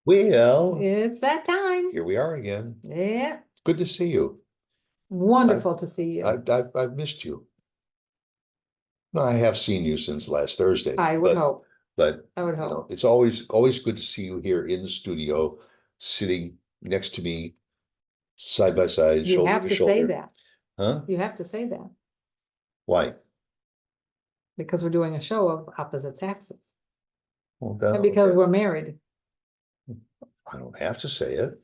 Well, It's that time. here we are again. Yeah, Good to see you. wonderful to see you. I've missed you. No, I have seen you since last Thursday, I would hope. but I would you know, hope. it's always good to see you here in the studio, sitting next to me, side by side, You shoulder have to to say shoulder. that. Huh? You have to say that Why? because we're doing a show of opposite Saxes. Well, And because okay. we're married. I don't have to say it.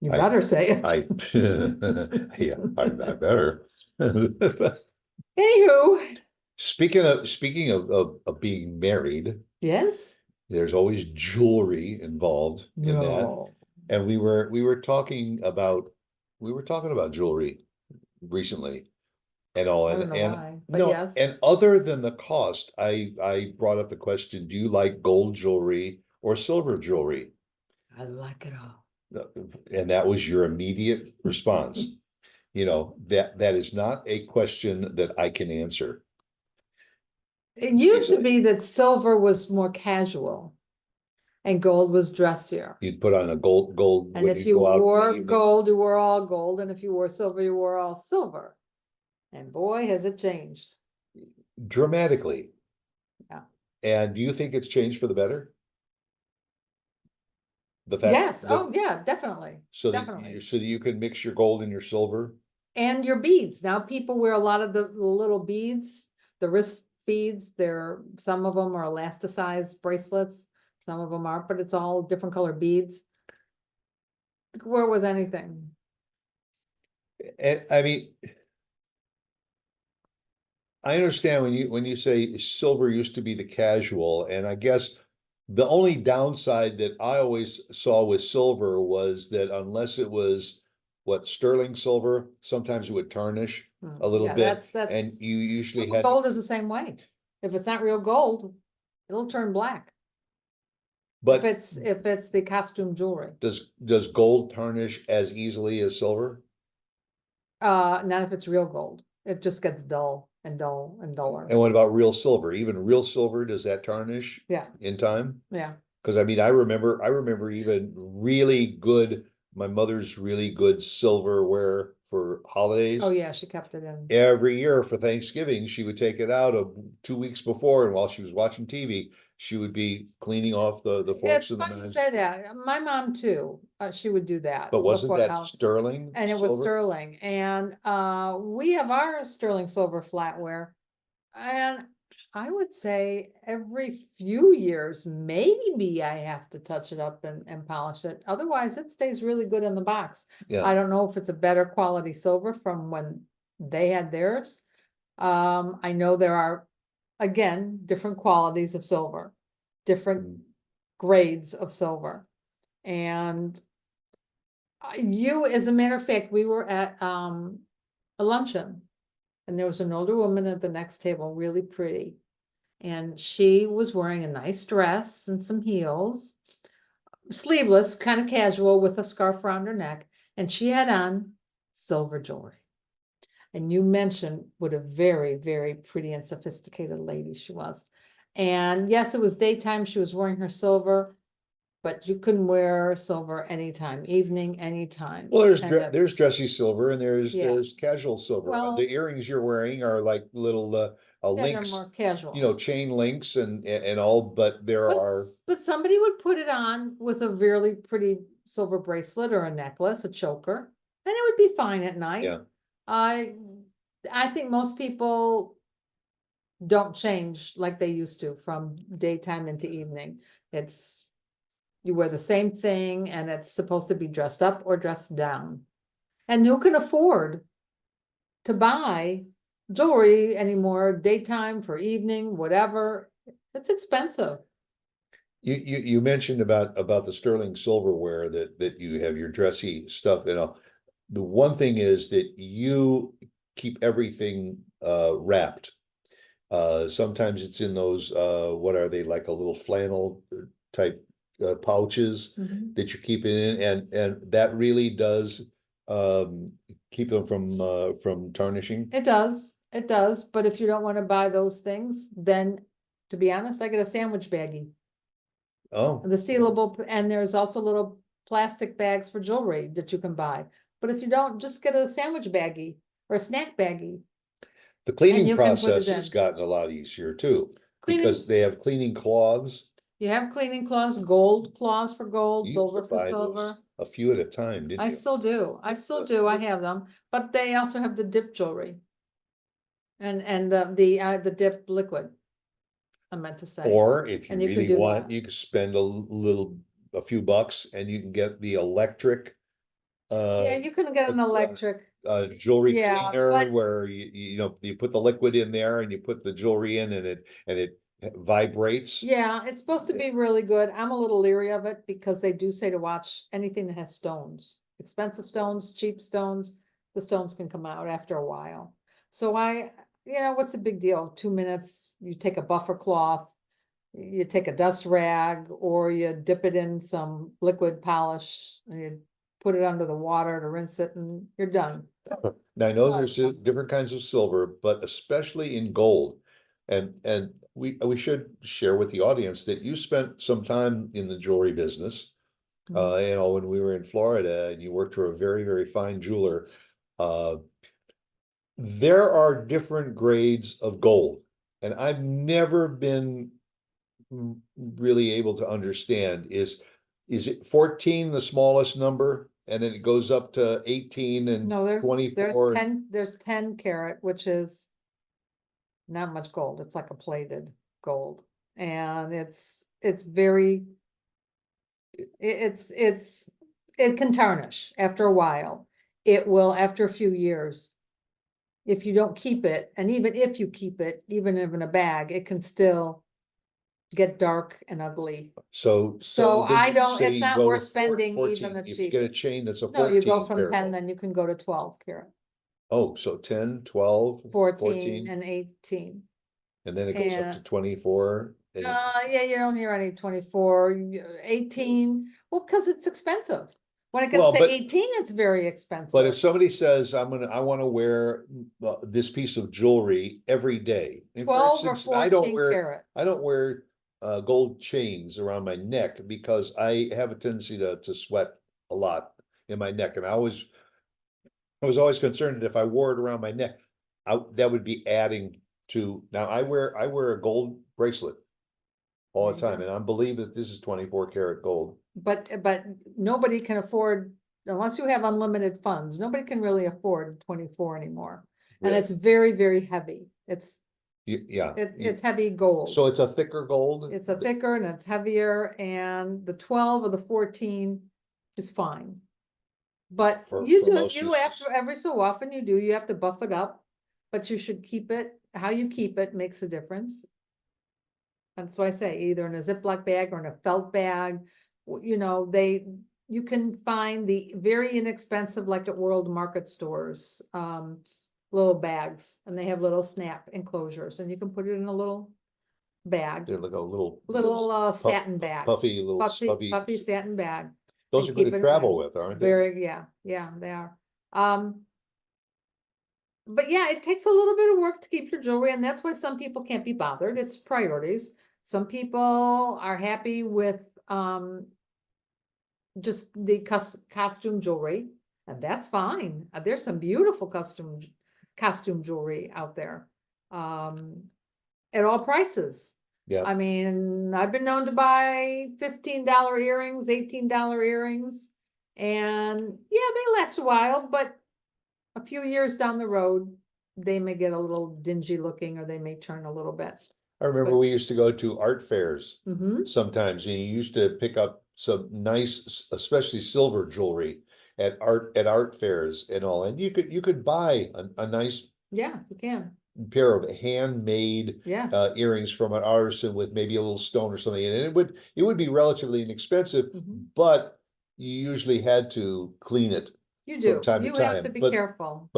You I better say it. I yeah, I better. Anywho, Speaking of being married, yes? there's always jewelry involved in that. No. And we were talking about jewelry recently and all. I And don't know and why, but no, yes. and other than the cost, I brought up the question, do you like gold jewelry or silver jewelry? I like it all. And that was your immediate response. That is not a question that I can answer. It used to Easily. be that silver was more casual and gold was dressier. You'd put on a gold And when if you you go out in the wore evening. gold, you wore all gold. And if you wore silver, you wore all silver. And boy, has it changed. Dramatically. Yeah. And do you think it's changed for the better? The fact Yes. that Oh, yeah, definitely. so that Definitely. you can mix your gold and your silver. And your beads. Now people wear a lot of the little beads, the wrist beads. Some of them are elasticized bracelets. Some of them aren't, but it's all different color beads. You can wear with anything. And I mean, I understand when you say silver used to be the casual, and I guess the only downside that I always saw with silver was that unless it was what sterling silver, sometimes it would tarnish a little Yeah, bit, that's and you usually well, had gold is the same way. If it's not real gold, it'll turn black. but If it's the costume jewelry. does gold tarnish as easily as silver? Not if it's real gold. It just gets dull and dull and duller. And what about real silver? Even real silver, does that tarnish Yeah, in time? yeah. Because I mean, I remember even really good, my mother's really good silverware for holidays. Oh, yeah, she kept it in. Every year for Thanksgiving, she would take it out of 2 weeks before, and while she was watching TV, she would be cleaning off the It's forks and the funny you knives. say that. My mom too, she would do that. But wasn't before that sterling And it was silver? sterling. And we have our sterling silver flatware. And I would say every few years, maybe I have to touch it up and polish it. Otherwise, it stays really good in the box. I Yeah, don't know if it's a better quality silver from when they had theirs. I know there are, again, different qualities of silver, different grades of silver. And as a matter of fact, we were at a luncheon. And there was an older woman at the next table, really pretty. And she was wearing a nice dress and some heels, sleeveless, kind of casual with a scarf around her neck. And she had on silver jewelry. And you mentioned what a very, very pretty and sophisticated lady she was. And yes, it was daytime. She was wearing her silver, but you can wear silver anytime, evening, anytime. well, And there's dressy silver and Yeah. there's casual silver. Well- The earrings you're wearing are like little yeah, they're links, more casual. chain links and all, but there are But somebody would put it on with a really pretty silver bracelet or a necklace, a choker, and it would be fine at night. yeah. I think most people don't change like they used to from daytime into evening. You wear the same thing and it's supposed to be dressed up or dressed down. And who can afford to buy jewelry anymore, daytime for evening, whatever? It's expensive. You mentioned about the sterling silverware that you have your dressy stuff, the one thing is that you keep everything wrapped. Sometimes it's in those what are they, like a little flannel type pouches that you keep it in, and that really does keep them from tarnishing. It does, but if you don't want to buy those things, then to be honest, I get a sandwich baggie. Oh, The sealable, and there's also little plastic bags for jewelry that you can buy. But if you don't, just get a sandwich baggie or a snack baggie, the and cleaning you can put it process has in. gotten a lot easier too, Cleaning, because they have cleaning cloths. you have cleaning cloths, gold cloths for gold, You used to silver for buy silver. those a few at a time, didn't I you? still do, I still do, I have them, but they also have the dip jewelry. And the dip liquid, I meant to say, Or if you and you can really do want, that. you can spend a few bucks and you can get the electric Yeah, uh you can get an electric, jewelry yeah, cleaner but where you know, you put the liquid in there and you put the jewelry in and it vibrates. yeah, it's supposed to be really good. I'm a little leery of it because they do say to watch anything that has stones, expensive stones, cheap stones, the stones can come out after a while. So what's the big deal? 2 minutes, you take a buffer cloth, you take a dust rag, or you dip it in some liquid polish, and you put it under the water to rinse it, and you're done. Now, I It's know not- there's different kinds of silver, but especially in gold. And we should share with the audience that you spent some time in the jewelry business. You know, when we were in Florida and you worked for a very, very fine jeweler. Uh, there are different grades of gold, and I've never been really able to understand is it 14 the smallest number and then it goes up to 18 and No, there's 24. 10 carat, which is not much gold. It's like a plated gold. And it's very, it can tarnish after a while. It will after a few years. If you don't keep it, and even if you keep it, even if in a bag, it can still get dark and ugly. So Then I you don't, say it's you not go to worth spending 14, even the if you cheap. get a chain that's a No, you go 14 from karat 10, gold. then you can go to 12 carat, Oh, so 10, 12, 14 14, and 18. and then it goes up to And 24. yeah, you don't hear any 24, 18, well, because it's expensive. When it gets Well, to 18, it's very but expensive. if somebody says, I want to wear this piece of jewelry every day. And for 12 or instance, 14 carat. I don't wear gold chains around my neck because I have a tendency to sweat a lot in my neck. And I was always concerned that if I wore it around my neck, that would be adding to, now I wear a gold bracelet all the There you time. go. And I believe that this is 24 karat gold. But nobody can afford, unless you have unlimited funds, nobody can really afford 24 anymore. And Really. it's very, very heavy. Yeah. It's heavy gold. So it's a thicker gold? It's a thicker and it's heavier, and the 12 or the 14 is fine. But For most you uses. after every so often you have to buff it up, but you should keep it, how you keep it makes a difference. That's why I say either in a Ziploc bag or in a felt bag, you can find the very inexpensive, like at World Market stores, little bags, and they have little snap enclosures, and you can put it in a little bag, They're like a little satin bag, puffy little puffy satin bag. Those and are good keep to it travel in. with, aren't they? Very, yeah, they are. But yeah, it takes a little bit of work to keep your jewelry, and that's why some people can't be bothered. It's priorities. Some people are happy with just the costume jewelry, and that's fine. There's some beautiful costume jewelry out there. At all prices. Yeah. I mean, I've been known to buy $15 earrings, $18 earrings, and yeah, they last a while, but a few years down the road, they may get a little dingy looking, or they may turn a little bit. I remember But- we used to go to art fairs Mhm. sometimes, and you used to pick up some nice, especially silver jewelry at art fairs and all, and you could buy a nice Yeah, you can. pair of handmade Yes, earrings from an artisan with maybe a little stone or something, and it would be relatively inexpensive, Mhm. but you usually had to clean it you from do. time to You have to time. be But careful.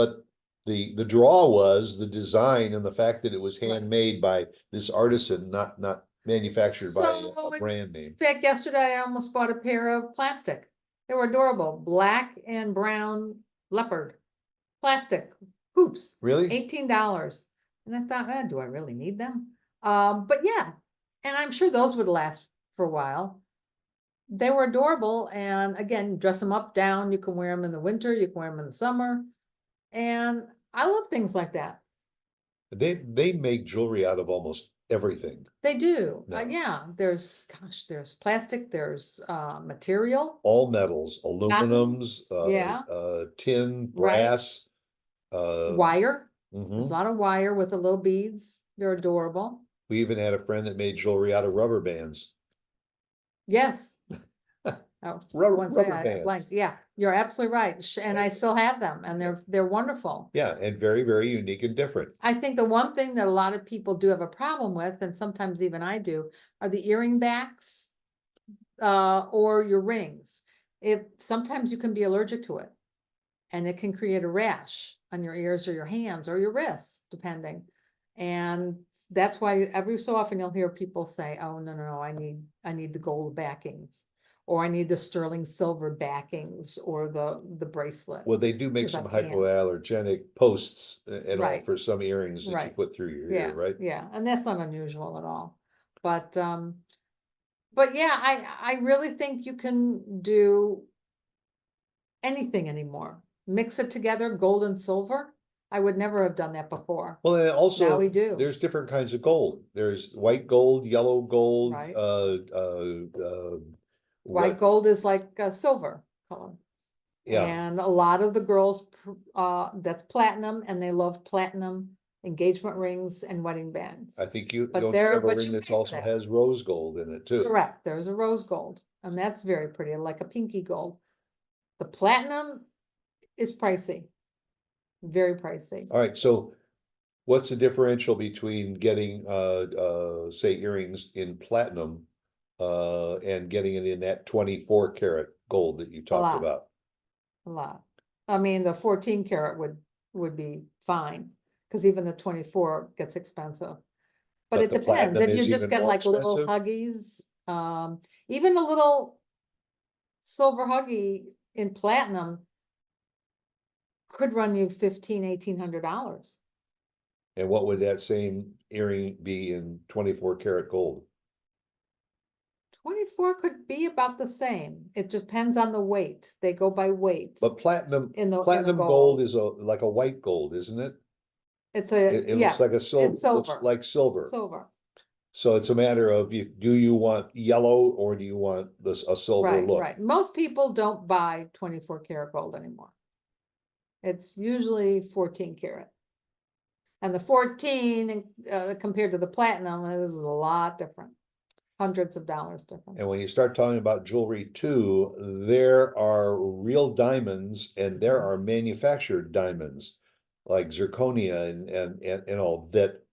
the draw was the design and the fact that it was Right. handmade by this artisan, not manufactured by So, a brand name. In fact, yesterday I almost bought a pair of plastic. They were adorable, black and brown leopard, plastic hoops, Really? $18. And I thought, do I really need them? But yeah, and I'm sure those would last for a while. They were adorable, and again, dress them up, down, you can wear them in the winter, you can wear them in the summer. And I love things like that. They make jewelry out of almost everything. They do. No. Yeah, there's plastic, there's material. All metals, aluminums, Yeah. tin, Right. brass. Wire. There's a Mhm. lot of wire with the little beads. They're adorable. We even had a friend that made jewelry out of rubber bands. Yes. Oh, one Rubber second, I bands. blanked. Yeah, you're absolutely right. And I still have them, and they're wonderful. Yeah, and very, very unique and different. I think the one thing that a lot of people do have a problem with, and sometimes even I do, are the earring backs, or your rings. If sometimes you can be allergic to it, and it can create a rash on your ears or your hands or your wrists, depending. And that's why every so often you'll hear people say, "Oh, no, I need the gold backings, or I need the sterling silver backings, or the bracelet." Well, they do make Because I some can't. hypoallergenic posts and all Right. for some earrings that you Right. put through your Yeah, ear, right? yeah, and that's not unusual at all. But yeah, I really think you can do anything anymore. Mix it together, gold and silver. I would never have done that before. Well, and Now also, we do. there's different kinds of gold. There's white gold, yellow gold, Right. White what, gold is like a silver color. yeah, And a lot of the girls, that's platinum, and they love platinum engagement rings and wedding bands. I think you, But don't you have a but ring you that pay for also that. has rose gold in it too? Correct, there's a rose gold, and that's very pretty, like a pinky gold. The platinum is pricey, very pricey. All right, so what's the differential between getting say earrings in platinum and getting it in that 24 karat gold that you talked lot. about? A lot. I mean, the 14 karat would be fine, because even the 24 gets expensive. But But it the depends, platinum if you is just even get more like little expensive? huggies, even a little silver huggy in platinum could run you $1,500-$1,800. And what would that same earring be in 24 karat gold? 24 could be about the same. It depends on the weight. They go by weight But platinum, in the platinum gold gold. is like a white gold, isn't it? It's a, It looks yeah, like a silver, it's looks silver, like silver. silver. So it's a matter of do you want yellow or do you want this a silver Right, look? right. Most people don't buy 24 karat gold anymore. It's usually 14 karat. And the 14, compared to the platinum, is a lot different. Hundreds of dollars different. And when you start talking about jewelry too, there are real diamonds and there are manufactured diamonds like zirconia and all that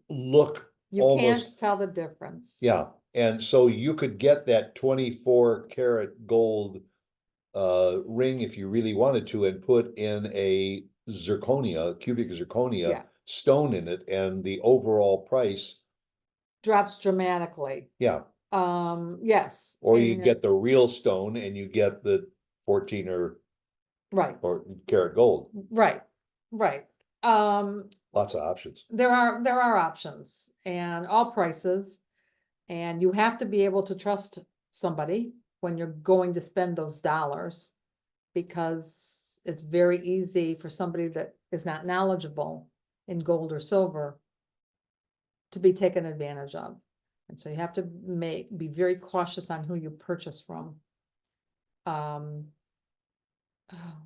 look You can't almost, tell the difference. yeah. And so you could get that 24 karat gold ring if you really wanted to and put in a zirconia, cubic zirconia Yeah. stone in it, and the overall price, Drops dramatically. yeah. Yes. Or you and get the real stone and you get the 14 Right, or karat gold. right, right. Lots of options. There are options and all prices, and you have to be able to trust somebody when you're going to spend those dollars, because it's very easy for somebody that is not knowledgeable in gold or silver to be taken advantage of. And so you have to be very cautious on who you purchase from.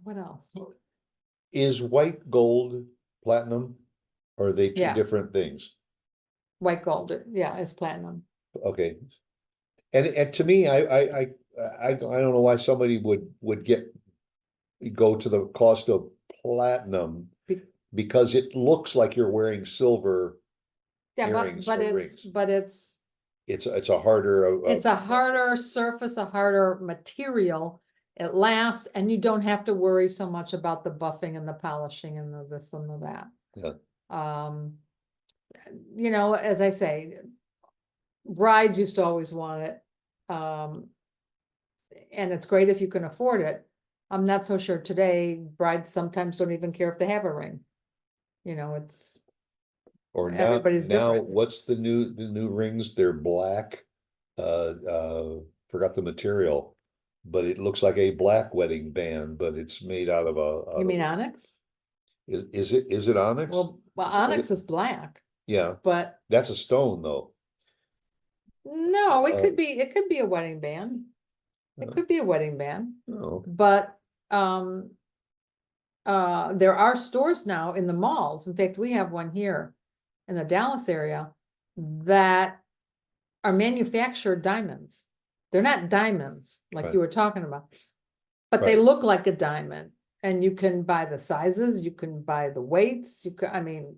What else? Is white gold platinum? Or are they two Yeah. different things? White gold, yeah, it's platinum. Okay. And to me, I don't know why somebody would go to the cost of platinum Be- because it looks like you're wearing silver Yeah, earrings but or it's, rings. but it's It's a harder. It's a harder surface, a harder material. It lasts, and you don't have to worry so much about the buffing and the polishing and the this and the that. Yeah. As I say, brides used to always want it. And it's great if you can afford it. I'm not so sure today, brides sometimes don't even care if they have a ring. It's, Or everybody's now different. what's the new rings? They're black forgot the material, but it looks like a black wedding band, but it's made out of You mean onyx? is it onyx? Well, onyx is black, Yeah, but that's a stone though. no, Uh, it could be a wedding band. It uh, could be a wedding band, oh, but there are stores now in the malls. In fact, we have one here in the Dallas area that are manufactured diamonds. They're not diamonds like Right. you were talking about, but they Right. look like a diamond. And you can buy the sizes, you can buy the weights, I mean,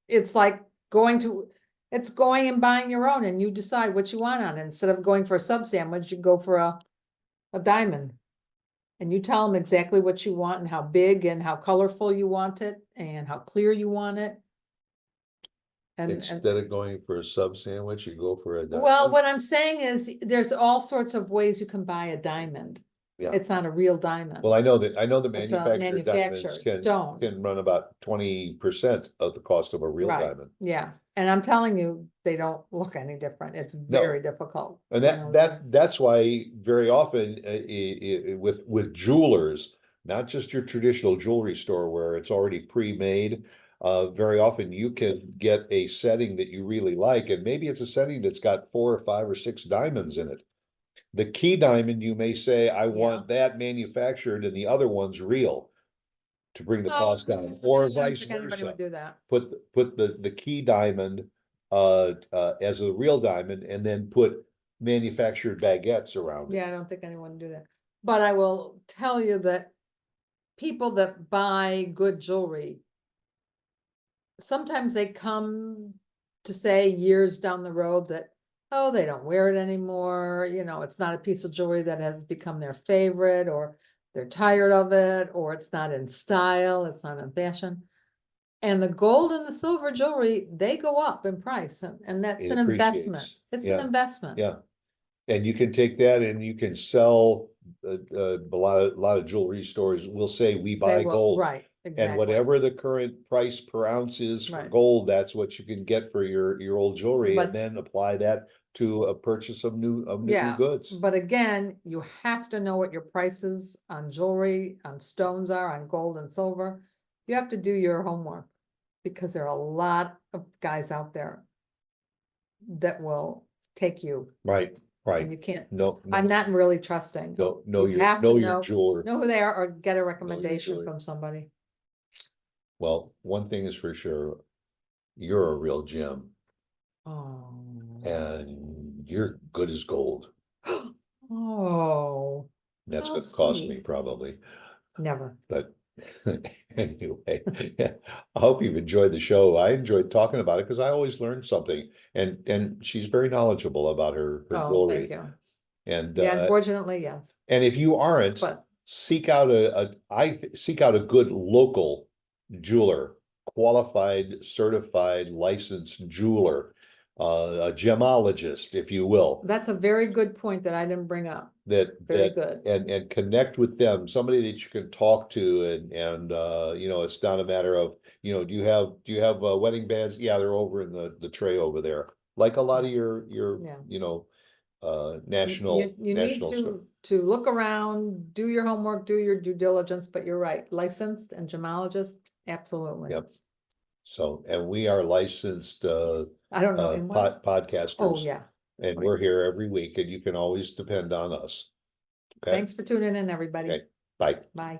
it's like it's going and buying your own and you decide what you want on it. Instead of going for a sub sandwich, you go for a diamond. And you tell them exactly what you want and how big and how colorful you want it and how clear you want it. And Instead of going for a sub sandwich, you go for a well, diamond. what I'm saying is there's all sorts of ways you can buy a diamond. Yeah. It's not a real diamond. Well, I know the It's a manufactured diamonds manufactured stone. can run about 20% of the cost of a real Right. diamond. Yeah, and I'm telling you, they don't look any different. It's No. very difficult. And you know, that's why very often with jewelers, not just your traditional jewelry store where it's already pre-made, very often you can get a setting that you really like, and maybe it's a setting that's got 4 or 5 or 6 diamonds in it. The key diamond, you may say, I want that manufactured and the other one's real to bring the cost down, or I don't vice think anybody versa. would do that. Put the key diamond as a real diamond and then put manufactured baguettes around it. Yeah, I don't think anyone would do that. But I will tell you that people that buy good jewelry, sometimes they come to say years down the road that, oh, they don't wear it anymore. It's not a piece of jewelry that has become their favorite, or they're tired of it, or it's not in style, it's not in fashion. And the gold and the silver jewelry, they go up in price, and that's It an investment. appreciates. It's Yeah. an investment. Yeah. And you can take that and you can sell a lot of jewelry stores will say we They buy will, gold. right, And exactly. whatever the current price per ounce is for Right. gold, that's what you can get for your old jewelry, But- and then apply that to a purchase of new Yeah, goods. but again, you have to know what your prices on jewelry, on stones are, on gold and silver. You have to do your homework, because there are a lot of guys out there that will take you, Right, and right. you can't. No, I'm no, not really trusting. know You have to your jeweler. know who they are, or get a recommendation jeweler. from somebody. Well, one thing is for sure, you're a real gem Oh. and you're good as gold. Oh, That's how gonna cost me sweet. probably, Never. but anyway, yeah. I hope you've enjoyed the show. I enjoyed talking about it because I always learn something, and she's very knowledgeable about her Oh, jewelry. thank you. And Yeah, unfortunately, yes. and if you aren't, But seek out seek out a good local jeweler, qualified, certified, licensed jeweler, a gemologist, if you will, that's a very good point that I didn't bring up. Very good. and connect with them, somebody that you can talk to, and it's not a matter of, do you have wedding bands? Yeah, they're over in the tray over there. Like a lot of your Yeah. national You need to look around, do your homework, do your due diligence, but you're right, licensed and gemologists, absolutely. Yep. So, and we are licensed I don't know, in what? podcasters. Oh, yeah. And we're here every week, and you can always depend on us. Okay, Thanks for tuning in, everybody. okay, bye. Bye.